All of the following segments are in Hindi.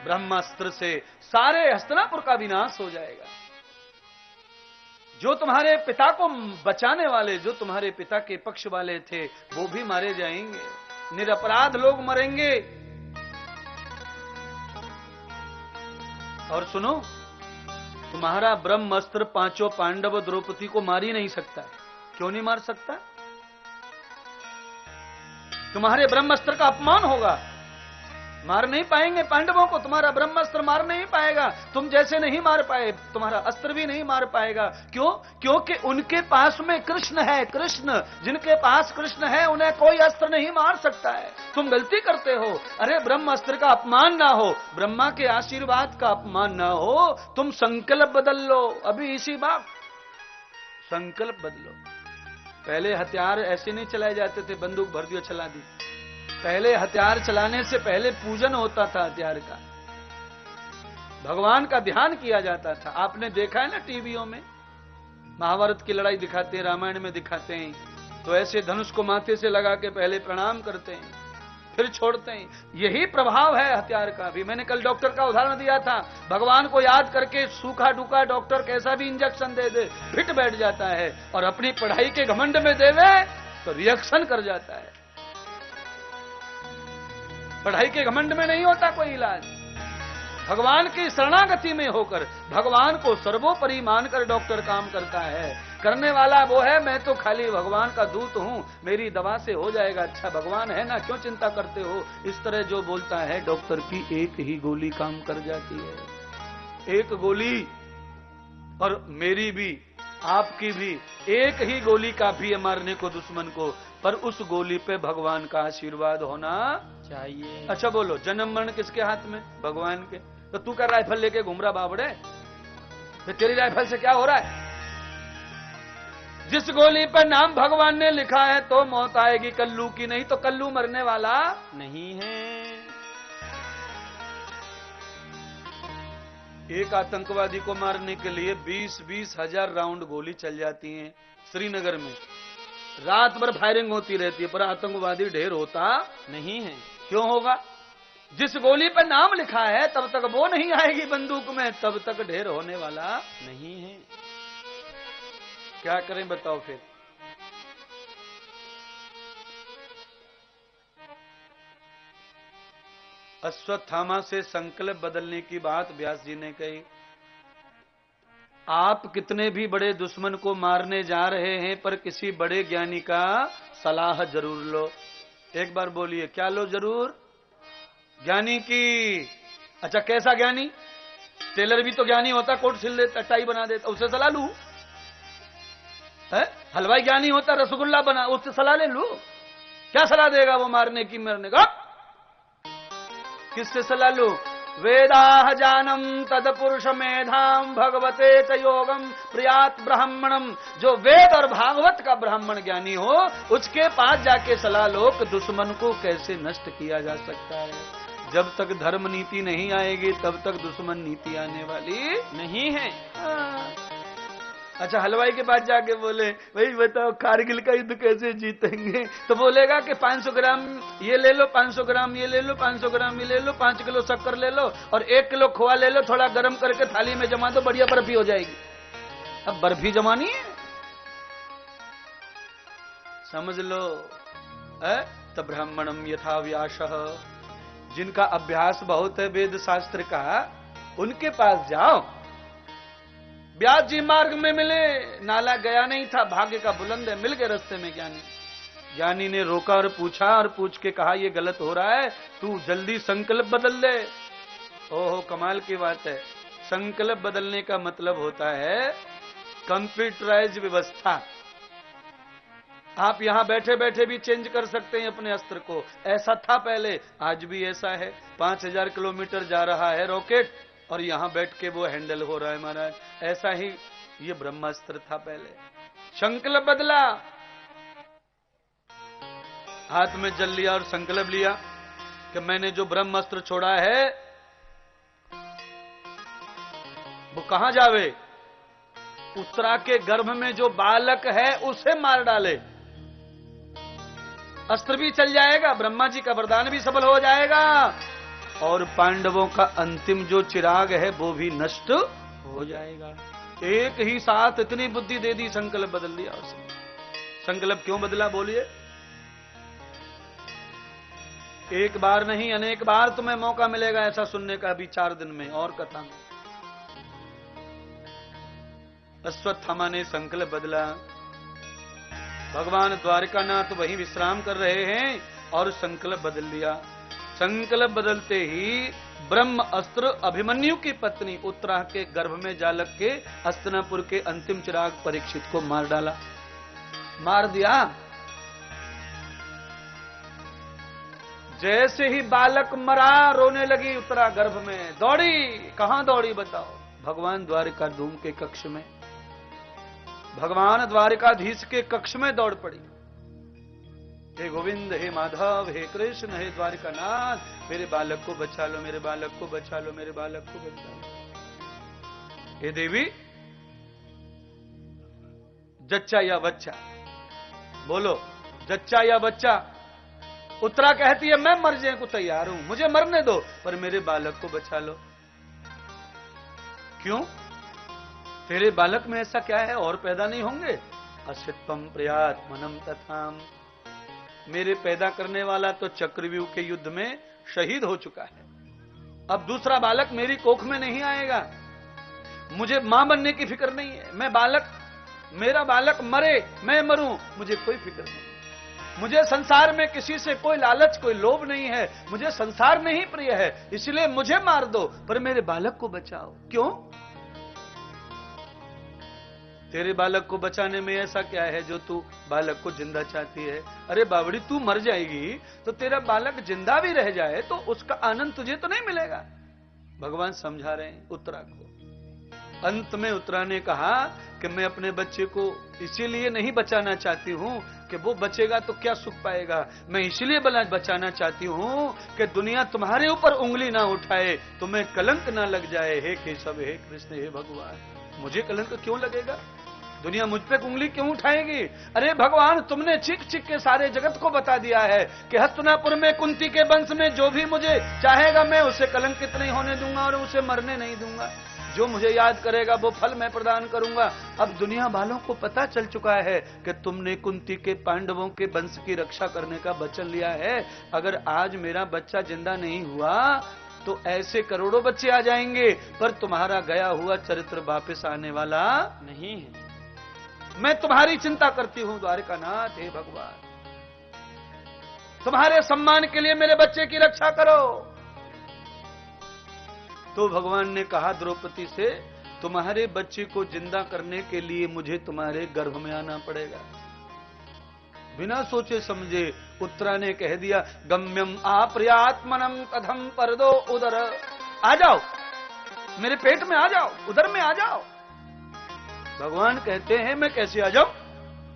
ब्रह्मास्त्र से सारे हस्तिनापुर का विनाश हो जाएगा। जो तुम्हारे पिता को बचाने वाले, जो तुम्हारे पिता के पक्ष वाले थे, वो भी मारे जाएंगे, निरपराध लोग मरेंगे। और सुनो, तुम्हारा ब्रह्मास्त्र पांचों पांडव द्रौपदी को मार ही नहीं सकता। क्यों नहीं मार सकता? तुम्हारे ब्रह्मास्त्र का अपमान होगा, मार नहीं पाएंगे पांडवों को, तुम्हारा ब्रह्मास्त्र मार नहीं पाएगा। तुम जैसे नहीं मार पाए, तुम्हारा अस्त्र भी नहीं मार पाएगा। क्यों? क्योंकि उनके पास में कृष्ण है। कृष्ण, जिनके पास कृष्ण है, उन्हें कोई अस्त्र नहीं मार सकता है। तुम गलती करते हो। अरे ब्रह्मास्त्र का अपमान ना हो, ब्रह्मा के आशीर्वाद का अपमान ना हो, तुम संकल्प बदल लो। अभी इसी बात, संकल्प बदलो। पहले हथियार ऐसे नहीं चलाए जाते थे, बंदूक भर दियो चला दी। पहले हथियार चलाने से पहले पूजन होता था हथियार का, भगवान का ध्यान किया जाता था। आपने देखा है ना टीवियों में, महाभारत की लड़ाई दिखाते हैं, रामायण में दिखाते हैं, तो ऐसे धनुष को माथे से लगा के पहले प्रणाम करते हैं, फिर छोड़ते हैं। यही प्रभाव है हथियार का भी। मैंने कल डॉक्टर का उदाहरण दिया था, भगवान को याद करके सूखा डूखा डॉक्टर कैसा भी इंजेक्शन दे दे, फिट बैठ जाता है, और अपनी पढ़ाई के घमंड में देवे तो रिएक्शन कर जाता है। पढ़ाई के घमंड में नहीं होता कोई इलाज। भगवान की शरणागति में होकर, भगवान को सर्वोपरि मानकर डॉक्टर काम करता है। करने वाला वो है, मैं तो खाली भगवान का दूत हूं, मेरी दवा से हो जाएगा। अच्छा भगवान है ना, क्यों चिंता करते हो? इस तरह जो बोलता है, डॉक्टर की एक ही गोली काम कर जाती है। एक गोली, और मेरी भी आपकी भी एक ही गोली काफी है मारने को दुश्मन को, पर उस गोली पे भगवान का आशीर्वाद होना चाहिए। अच्छा बोलो, जन्म मरण किसके हाथ में? भगवान के। तो तू क्या राइफल लेके घूम रहा बाबड़े? तो तेरी राइफल से क्या हो रहा है? जिस गोली पर नाम भगवान ने लिखा है तो मौत आएगी, कल्लू की नहीं। तो कल्लू मरने वाला नहीं है। एक आतंकवादी को मारने के लिए 20-20 हजार राउंड गोली चल जाती है श्रीनगर में। रात भर फायरिंग होती रहती है, पर आतंकवादी ढेर होता नहीं है। क्यों होगा? जिस गोली पर नाम लिखा है तब तक वो नहीं आएगी बंदूक में, तब तक ढेर होने वाला नहीं है। क्या करें बताओ फिर? अश्वत्थामा से संकल्प बदलने की बात व्यास जी ने कही। आप कितने भी बड़े दुश्मन को मारने जा रहे हैं, पर किसी बड़े ज्ञानी का सलाह जरूर लो। एक बार बोलिए, क्या लो जरूर? ज्ञानी की। अच्छा कैसा ज्ञानी? टेलर भी तो ज्ञानी होता, कोट सिल देता, टाई बना देता, उससे सलाह लू? हलवाई ज्ञानी होता, रसगुल्ला बना, उससे सलाह ले लू? क्या सलाह देगा वो मारने की, मरने का? किससे सलाह लू? वेदाह जानम तद पुरुष मेधाम भगवते च योगम प्रियात ब्राह्मणम। जो वेद और भागवत का ब्राह्मण ज्ञानी हो, उसके पास जाके सलाह लो कि दुश्मन को कैसे नष्ट किया जा सकता है। जब तक धर्म नीति नहीं आएगी तब तक दुश्मन नीति आने वाली नहीं है। अच्छा हलवाई के पास जाके बोले, भाई बताओ कारगिल का युद्ध कैसे जीतेंगे? तो बोलेगा कि 500 ग्राम ये ले लो, 500 ग्राम ये ले लो, 500 ग्राम ये ले लो, 5 किलो शक्कर ले लो और 1 किलो खोआ ले लो, थोड़ा गर्म करके थाली में जमा दो, बढ़िया बर्फी हो जाएगी। अब बर्फी जमानी है, समझ लो। तब ब्राह्मणम यथा व्यासः, जिनका अभ्यास बहुत है वेद शास्त्र का, उनके पास जाओ। व्यास जी मार्ग में मिले, नाला गया नहीं था, भाग्य का बुलंद है, मिल गए रास्ते में ज्ञानी। ज्ञानी ने रोका और पूछा, और पूछ के कहा ये गलत हो रहा है, तू जल्दी संकल्प बदल ले। ओहो कमाल की बात है। संकल्प बदलने का मतलब होता है कंप्यूटराइज व्यवस्था। आप यहां बैठे बैठे भी चेंज कर सकते हैं अपने अस्त्र को। ऐसा था पहले, आज भी ऐसा है। 5000 किलोमीटर जा रहा है रॉकेट और यहां बैठ के वो हैंडल हो रहा है महाराज। ऐसा ही ये ब्रह्मास्त्र था पहले। संकल्प बदला, हाथ में जल लिया और संकल्प लिया कि मैंने जो ब्रह्मास्त्र छोड़ा है वो कहां जावे? उत्तरा के गर्भ में जो बालक है उसे मार डाले। अस्त्र भी चल जाएगा, ब्रह्मा जी का वरदान भी सफल हो जाएगा, और पांडवों का अंतिम जो चिराग है वो भी नष्ट हो जाएगा। एक ही साथ इतनी बुद्धि दे दी, संकल्प बदल दिया उसने। संकल्प क्यों बदला बोलिए? एक बार नहीं अनेक बार तुम्हें मौका मिलेगा ऐसा सुनने का, अभी 4 दिन में और कथा में। अश्वत्थामा ने संकल्प बदला। भगवान द्वारिकानाथ वहीं विश्राम कर रहे हैं और संकल्प बदल लिया। संकल्प बदलते ही ब्रह्म अस्त्र अभिमन्यु की पत्नी उत्तरा के गर्भ में जा लग के हस्तिनापुर के अंतिम चिराग परीक्षित को मार डाला, मार दिया। जैसे ही बालक मरा, रोने लगी उत्तरा गर्भ में, दौड़ी। कहां दौड़ी बताओ? भगवान द्वारिकाधीश के कक्ष में, भगवान द्वारिकाधीश के कक्ष में दौड़ पड़ी। हे गोविंद, हे माधव, हे कृष्ण, हे द्वारिकानाथ, मेरे बालक को बचा लो, मेरे बालक को बचा लो, मेरे बालक को बचा लो। हे देवी, जच्चा या बच्चा? बोलो, जच्चा या बच्चा? उत्तरा कहती है मैं मर जाने को तैयार हूं, मुझे मरने दो, पर मेरे बालक को बचा लो। क्यों? तेरे बालक में ऐसा क्या है, और पैदा नहीं होंगे? असित्वम प्रयात्मनम तथाम। मेरे पैदा करने वाला तो चक्रव्यूह के युद्ध में शहीद हो चुका है, अब दूसरा बालक मेरी कोख में नहीं आएगा। मुझे मां बनने की फिक्र नहीं है। मैं बालक, मेरा बालक मरे, मैं मरूं, मुझे कोई फिक्र नहीं। मुझे संसार में किसी से कोई लालच, कोई लोभ नहीं है। मुझे संसार नहीं प्रिय है, इसलिए मुझे मार दो, पर मेरे बालक को बचाओ। क्यों? तेरे बालक को बचाने में ऐसा क्या है जो तू बालक को जिंदा चाहती है? अरे बावड़ी, तू मर जाएगी तो तेरा बालक जिंदा भी रह जाए तो उसका आनंद तुझे तो नहीं मिलेगा। भगवान समझा रहे हैं उत्तरा को। अंत में उत्तरा ने कहा कि मैं अपने बच्चे को इसीलिए नहीं बचाना चाहती हूं कि वो बचेगा तो क्या सुख पाएगा। मैं इसलिए बचाना चाहती हूं कि दुनिया तुम्हारे ऊपर उंगली ना उठाए, तुम्हें कलंक ना लग जाए। हे केशव, हे कृष्ण, हे भगवान, मुझे कलंक क्यों लगेगा? दुनिया मुझ पे उंगली क्यों उठाएगी? अरे भगवान, तुमने चिक चिक के सारे जगत को बता दिया है कि हस्तिनापुर में कुंती के वंश में जो भी मुझे चाहेगा मैं उसे कलंकित नहीं होने दूंगा और उसे मरने नहीं दूंगा। जो मुझे याद करेगा वो फल मैं प्रदान करूंगा। अब दुनिया वालों को पता चल चुका है कि तुमने कुंती के पांडवों के वंश की रक्षा करने का वचन लिया है। अगर आज मेरा बच्चा जिंदा नहीं हुआ तो ऐसे करोड़ों बच्चे आ जाएंगे, पर तुम्हारा गया हुआ चरित्र वापस आने वाला नहीं है। मैं तुम्हारी चिंता करती हूं द्वारिकानाथ। हे भगवान, तुम्हारे सम्मान के लिए मेरे बच्चे की रक्षा करो। तो भगवान ने कहा द्रौपदी से, तुम्हारे बच्चे को जिंदा करने के लिए मुझे तुम्हारे गर्भ में आना पड़ेगा। बिना सोचे समझे उत्तरा ने कह दिया, गम्यम आप्रियात्मनम कथम परदो उदर। आ जाओ, मेरे पेट में आ जाओ, उदर में आ जाओ। भगवान कहते हैं मैं कैसे आ जाऊं?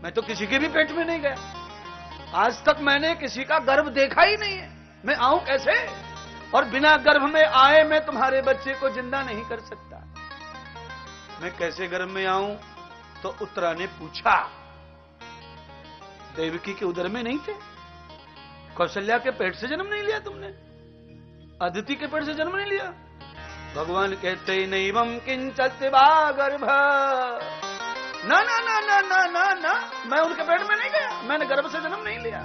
मैं तो किसी के भी पेट में नहीं गया। आज तक मैंने किसी का गर्भ देखा ही नहीं है, मैं आऊं कैसे? और बिना गर्भ में आए मैं तुम्हारे बच्चे को जिंदा नहीं कर सकता। मैं कैसे गर्भ में आऊं? तो उत्तरा ने पूछा। देवकी के उदर में नहीं थे? कौशल्या के पेट से जन्म नहीं लिया तुमने? अदिति के पेट से जन्म नहीं लिया? भगवान कहते नैवं किंचित् वा गर्भ। ना ना ना ना ना ना ना, मैं उनके पेट में नहीं गया, मैंने गर्भ से जन्म नहीं लिया।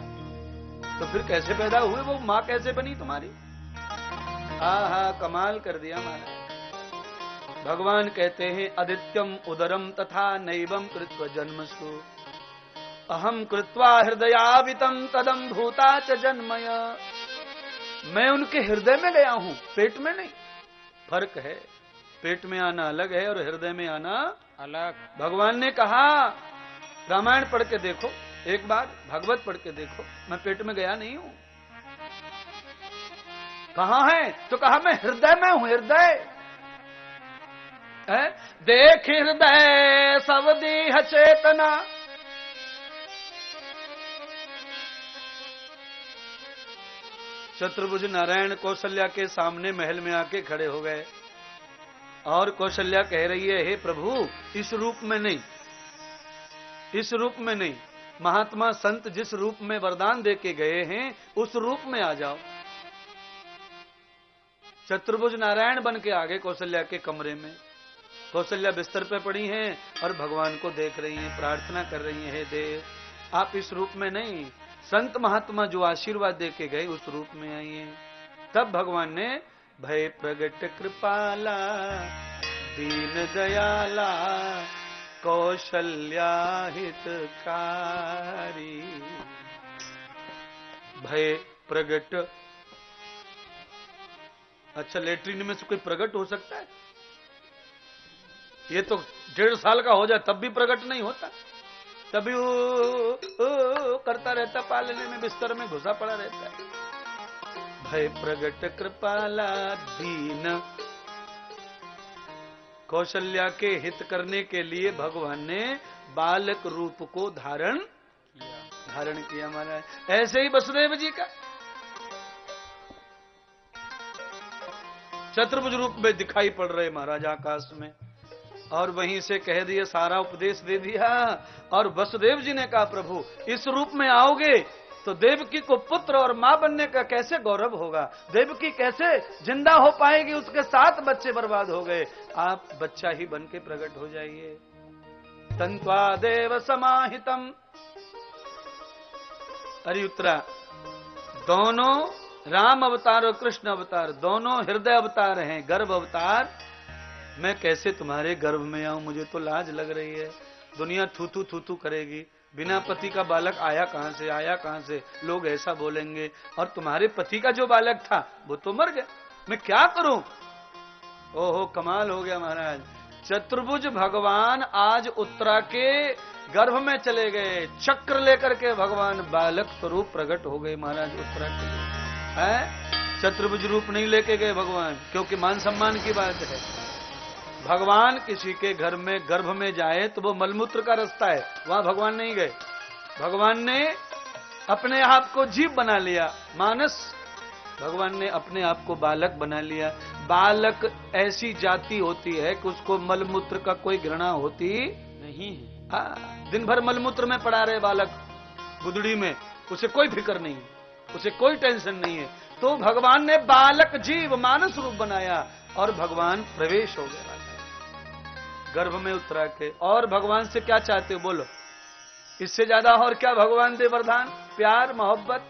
तो फिर कैसे पैदा हुए? वो मां कैसे बनी तुम्हारी? हाँ, कमाल कर दिया महाराज। भगवान कहते हैं आदित्यम उदरम तथा नैवं कृत्वा जन्मसु अहम कृत्वा हृदयावितम तदम भूता च जन्मय। मैं उनके हृदय में गया हूं, पेट में नहीं। फर्क है, पेट में आना अलग है और हृदय में आना अलग। भगवान ने कहा रामायण पढ़ के देखो, एक बार भागवत पढ़ के देखो, मैं पेट में गया नहीं हूं। कहां है? तो कहा मैं हृदय में हूं। हृदय है, देख हृदय सब देह चेतना। शत्रुभुज नारायण कौशल्या के सामने महल में आके खड़े हो गए और कौशल्या कह रही है, हे प्रभु, इस रूप में नहीं, इस रूप में नहीं, महात्मा संत जिस रूप में वरदान देके गए हैं उस रूप में आ जाओ। चतुर्भुज नारायण बन के आगे कौशल्या के कमरे में। कौशल्या बिस्तर पे पड़ी हैं और भगवान को देख रही हैं, प्रार्थना कर रही हैं, हे देव आप इस रूप में नहीं, संत महात्मा जो आशीर्वाद देके गए उस रूप में आइए। तब भगवान ने भय प्रगट कृपाला दीन दयाला कौशल्या हितकारी। भय प्रगट, अच्छा लेटरिन में से कोई प्रकट हो सकता है? ये तो 1.5 साल का हो जाए तब भी प्रकट नहीं होता, तभी वो करता रहता, पालने में बिस्तर में घुसा पड़ा रहता है। भय प्रगट कृपाला दीन, कौशल्या के हित करने के लिए भगवान ने बालक रूप को धारण किया महाराज। ऐसे ही वसुदेव जी का चतुर्भुज रूप में दिखाई पड़ रहे महाराज आकाश में, और वहीं से कह दिया, सारा उपदेश दे दिया। और वसुदेव जी ने कहा प्रभु इस रूप में आओगे तो देवकी को पुत्र और मां बनने का कैसे गौरव होगा, देवकी कैसे जिंदा हो पाएगी, उसके 7 बच्चे बर्बाद हो गए, आप बच्चा ही बन के प्रकट हो जाइए। तंत्वा देव समाहितम। अरे उत्तरा, दोनों राम अवतार और कृष्ण अवतार दोनों हृदय अवतार हैं, गर्भ अवतार। मैं कैसे तुम्हारे गर्भ में आऊं, मुझे तो लाज लग रही है। दुनिया थू थू करेगी, बिना पति का बालक आया कहां से, आया कहां से, लोग ऐसा बोलेंगे। और तुम्हारे पति का जो बालक था वो तो मर गया, मैं क्या करूं। ओहो कमाल हो गया महाराज। चतुर्भुज भगवान आज उत्तरा के गर्भ में चले गए, चक्र लेकर के भगवान बालक स्वरूप प्रकट हो गए महाराज उत्तरा के लिए। चतुर्भुज रूप नहीं लेके गए भगवान, क्योंकि मान सम्मान की बात है। भगवान किसी के घर में गर्भ में जाए तो वो मलमूत्र का रास्ता है, वहां भगवान नहीं गए। भगवान ने अपने आप को जीव बना लिया, मानस। भगवान ने अपने आप को बालक बना लिया। बालक ऐसी जाति होती है कि उसको मलमूत्र का कोई घृणा होती नहीं है। दिन भर मलमूत्र में पड़ा रहे बालक गुदड़ी में, उसे कोई फिक्र नहीं, उसे कोई टेंशन नहीं है। तो भगवान ने बालक जीव मानस रूप बनाया और भगवान प्रवेश हो गया गर्भ में उत्तरा के। और भगवान से क्या चाहते हो बोलो, इससे ज्यादा और क्या भगवान दे वरदान, प्यार मोहब्बत।